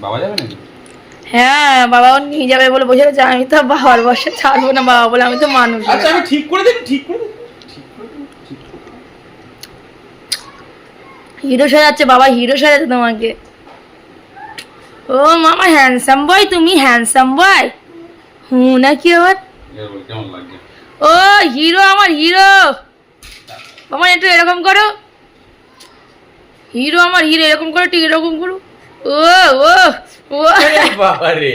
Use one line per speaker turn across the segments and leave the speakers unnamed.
বাবা যাবে নাকি?
হ্যাঁ বাবাও নিয়ে যাবে বলে বসে আছে। আমি তো বাবার বসে ছাড়বো না বাবা বলে, আমি তো মানুষ।
আচ্ছা আমি ঠিক করে দেব, ঠিক করে দেব, ঠিক করে দেব, ঠিক করে দেব।
হিরো সাজাচ্ছে বাবা, হিরো সাজাচ্ছে তোমাকে। ও মামা হ্যান্ডসাম বয়, তুমি হ্যান্ডসাম বয় নাকি আবার?
এবার বল কেমন লাগছে?
ও হিরো, আমার হিরো। বাবা একটু এরকম করো, হিরো আমার হিরো, এরকম করো, ঠিক এরকম করো। ও ও ও
বাবা রে,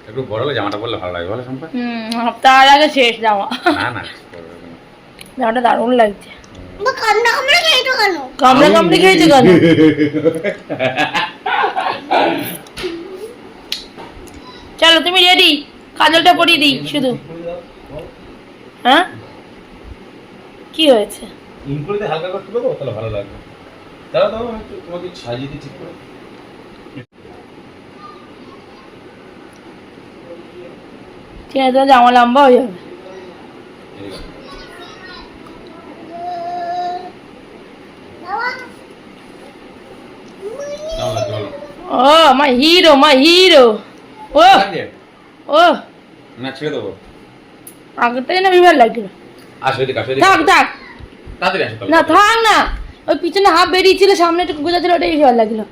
একটু বড় হলে জামাটা পরলে ভালো লাগে বলো সম্পা?
তার আগে শেষ জামা।
না না
জামাটা দারুণ লাগছে।
কামড়া কামড়া খেয়েছো কেন?
কামড়ে কামড়ে খেয়েছে কেন? চলো তুমি রেডি, কাজলটা পরিয়ে দিই শুধু। হ্যাঁ কি হয়েছে?
ইন করে দিয়ে হালকা করতে পারবো তাহলে ভালো লাগবে। দাঁড়াও দাঁড়াও, আমি একটু তোমাকে সাজিয়ে দিই ঠিক করে।
ঠিক আছে, তোমার জামা লম্বা হয়ে যাবে।
এই যে। কেমন লাগছে বলো?
ও মাই হিরো, মাই হিরো। ও
লাগছে?
ও
না ছেড়ে দেবো?
আগেরটাই না বিবার লাগছিল।
আসো এদিকে, আসো এদিকে।
থাক থাক,
তাড়াতাড়ি আসো তাহলে।
না থাক না, ওই পিছনে হাফ বেরিয়েছিল, সামনে একটু গোজা ছিল, ওটাই ভালো লাগলো।